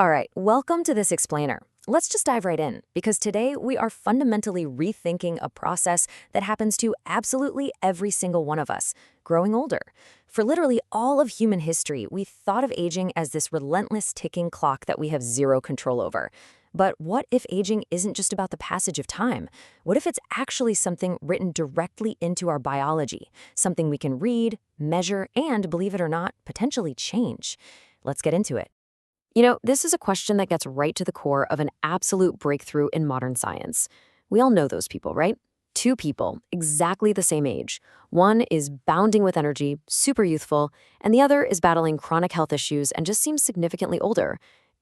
All right, welcome to this explainer. Let's just dive right in, because today we are fundamentally rethinking a process that happens to absolutely every single one of us, growing older. For literally all of human history, we thought of aging as this relentless ticking clock that we have zero control over. But what if aging isn't just about the passage of time? What if it's actually something written directly into our biology, something we can read, measure, and, believe it or not, potentially change? Let's get into it. This is a question that gets right to the core of an absolute breakthrough in modern science. We all know those people, right? Two people, exactly the same age. One is bounding with energy, super youthful, and the other is battling chronic health issues and just seems significantly older.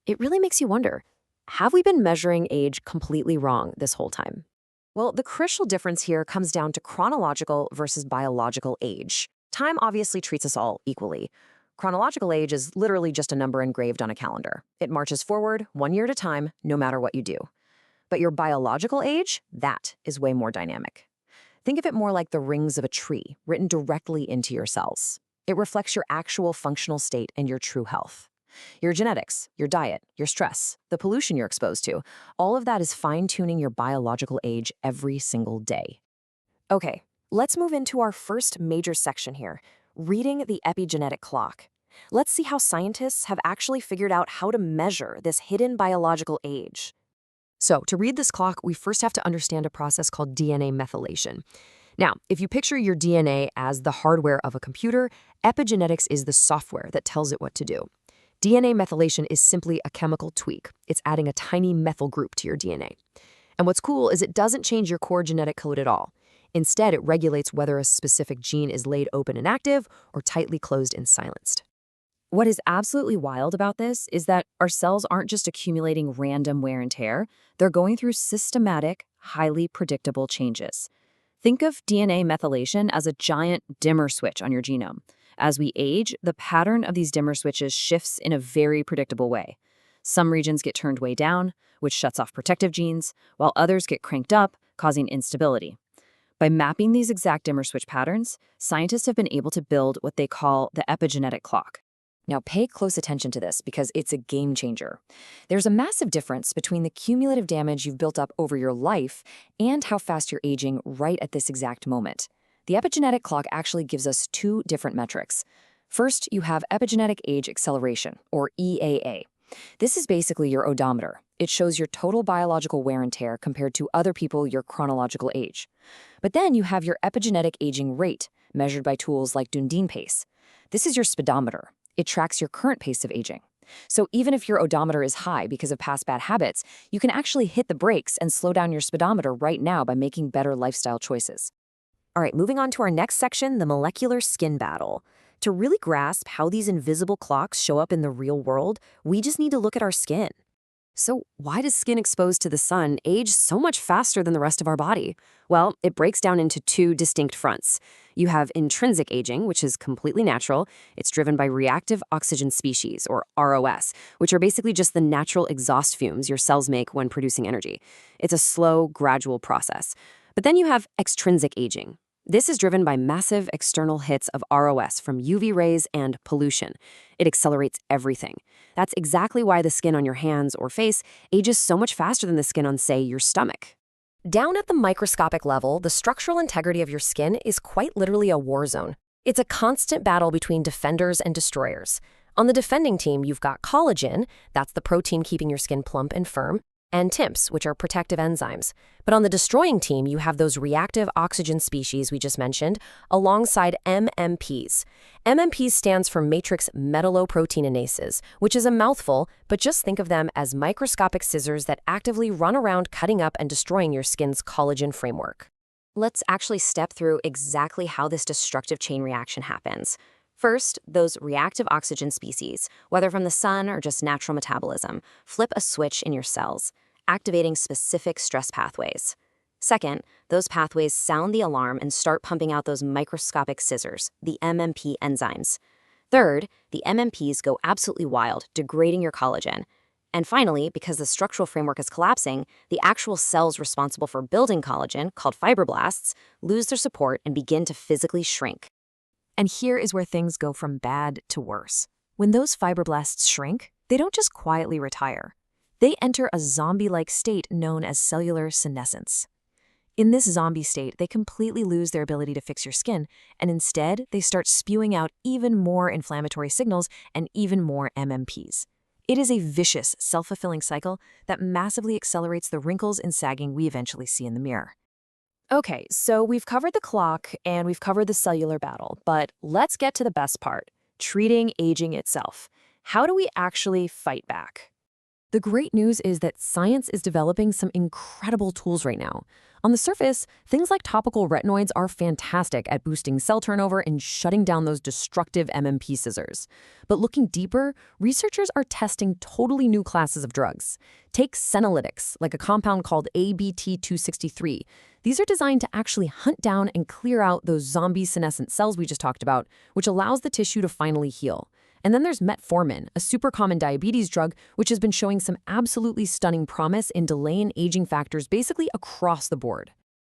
It really makes you wonder, have we been measuring age completely wrong this whole time? Well, the crucial difference here comes down to chronological versus biological age. Time obviously treats us all equally. Chronological age is literally just a number engraved on a calendar. It marches forward, 1 year at a time, no matter what you do. But your biological age, that is way more dynamic. Think of it more like the rings of a tree, written directly into your cells. It reflects your actual functional state and your true health. Your genetics, your diet, your stress, the pollution you're exposed to, all of that is fine-tuning your biological age every single day. Okay, let's move into our first major section here, reading the epigenetic clock. Let's see how scientists have actually figured out how to measure this hidden biological age. So, to read this clock, we first have to understand a process called DNA methylation. Now, if you picture your DNA as the hardware of a computer, epigenetics is the software that tells it what to do. DNA methylation is simply a chemical tweak. It's adding a tiny methyl group to your DNA. And what's cool is it doesn't change your core genetic code at all. Instead, it regulates whether a specific gene is laid open and active or tightly closed and silenced. What is absolutely wild about this is that our cells aren't just accumulating random wear and tear, they're going through systematic, highly predictable changes. Think of DNA methylation as a giant dimmer switch on your genome. As we age, the pattern of these dimmer switches shifts in a very predictable way. Some regions get turned way down, which shuts off protective genes, while others get cranked up, causing instability. By mapping these exact dimmer switch patterns, scientists have been able to build what they call the epigenetic clock. Now pay close attention to this because it's a game changer. There's a massive difference between the cumulative damage you've built up over your life and how fast you're aging right at this exact moment. The epigenetic clock actually gives us two different metrics. First, you have epigenetic age acceleration, or EAA. This is basically your odometer. It shows your total biological wear and tear compared to other people your chronological age. But then you have your epigenetic aging rate, measured by tools like Dundee pace. This is your speedometer. It tracks your current pace of aging. So even if your odometer is high because of past bad habits, you can actually hit the brakes and slow down your speedometer right now by making better lifestyle choices. All right, moving on to our next section, the molecular skin battle. To really grasp how these invisible clocks show up in the real world, we just need to look at our skin. So why does skin exposed to the sun age so much faster than the rest of our body? Well, it breaks down into two distinct fronts. You have intrinsic aging, which is completely natural. It's driven by reactive oxygen species, or ROS, which are basically just the natural exhaust fumes your cells make when producing energy. It's a slow, gradual process. But then you have extrinsic aging. This is driven by massive external hits of ROS from UV rays and pollution. It accelerates everything. That's exactly why the skin on your hands or face ages so much faster than the skin on, say, your stomach. Down at the microscopic level, the structural integrity of your skin is quite literally a war zone. It's a constant battle between defenders and destroyers. On the defending team, you've got collagen, that's the protein keeping your skin plump and firm, and TIMPs, which are protective enzymes. But on the destroying team, you have those reactive oxygen species we just mentioned, alongside MMPs. MMPs stands for matrix metalloproteinases, which is a mouthful, but just think of them as microscopic scissors that actively run around cutting up and destroying your skin's collagen framework. Let's actually step through exactly how this destructive chain reaction happens. First, those reactive oxygen species, whether from the sun or just natural metabolism, flip a switch in your cells, activating specific stress pathways. Second, those pathways sound the alarm and start pumping out those microscopic scissors, the MMP enzymes. Third, the MMPs go absolutely wild, degrading your collagen. And finally, because the structural framework is collapsing, the actual cells responsible for building collagen, called fibroblasts, lose their support and begin to physically shrink. And here is where things go from bad to worse. When those fibroblasts shrink, They don't just quietly retire. They enter a zombie-like state known as cellular senescence. In this zombie state, they completely lose their ability to fix your skin, and instead, they start spewing out even more inflammatory signals and even more MMPs. It is a vicious, self-fulfilling cycle that massively accelerates the wrinkles and sagging we eventually see in the mirror. Okay, so we've covered the clock and we've covered the cellular battle, but let's get to the best part, treating aging itself. How do we actually fight back? The great news is that science is developing some incredible tools right now. On the surface, things like topical retinoids are fantastic at boosting cell turnover and shutting down those destructive MMP scissors. But looking deeper, researchers are testing totally new classes of drugs. Take senolytics, like a compound called ABT-263. These are designed to actually hunt down and clear out those zombie senescent cells we just talked about, which allows the tissue to finally heal. And then there's metformin, a super common diabetes drug, which has been showing some absolutely stunning promise in delaying aging factors basically across the board.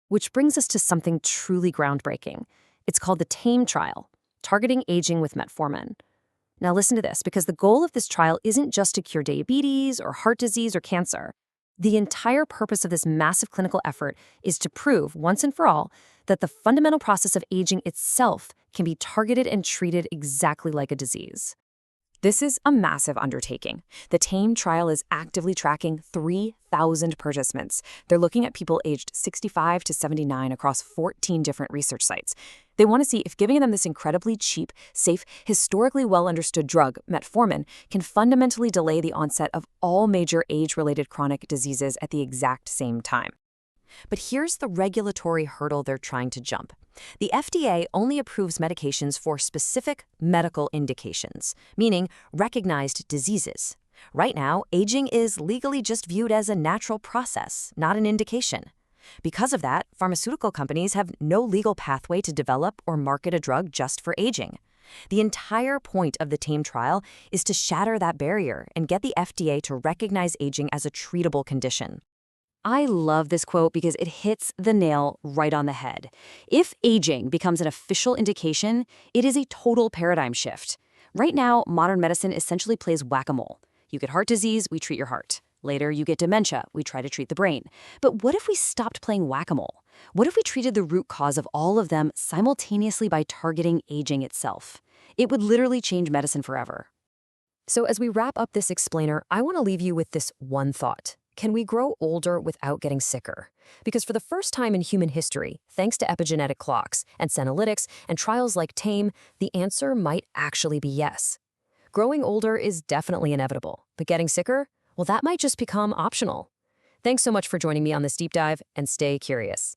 Which brings us to something truly groundbreaking. It's called the TAME trial, Targeting Aging with Metformin. Now listen to this, because the goal of this trial isn't just to cure diabetes or heart disease or cancer. The entire purpose of this massive clinical effort is to prove, once and for all, that the fundamental process of aging itself can be targeted and treated exactly like a disease. This is a massive undertaking. The TAME trial is actively tracking 3,000 participants. They're looking at people aged 65 to 79 across 14 different research sites. They want to see if giving them this incredibly cheap, safe, historically well-understood drug, metformin, can fundamentally delay the onset of all major age-related chronic diseases at the exact same time. But here's the regulatory hurdle they're trying to jump. The FDA only approves medications for specific medical indications, meaning recognized diseases. Right now, aging is legally just viewed as a natural process, not an indication. Because of that, pharmaceutical companies have no legal pathway to develop or market a drug just for aging. The entire point of the TAME trial is to shatter that barrier and get the FDA to recognize aging as a treatable condition. I love this quote because it hits the nail right on the head. If aging becomes an official indication, it is a total paradigm shift. Right now, modern medicine essentially plays whack-a-mole. You get heart disease, we treat your heart. Later, you get dementia, we try to treat the brain. But what if we stopped playing whack-a-mole? What if we treated the root cause of all of them simultaneously by targeting aging itself? It would literally change medicine forever. So as we wrap up this explainer, I want to leave you with this one thought. Can we grow older without getting sicker? Because for the first time in human history, thanks to epigenetic clocks and senolytics and trials like TAME, the answer might actually be yes. Growing older is definitely inevitable, but getting sicker? Well, that might just become optional. Thanks so much for joining me on this deep dive, and stay curious.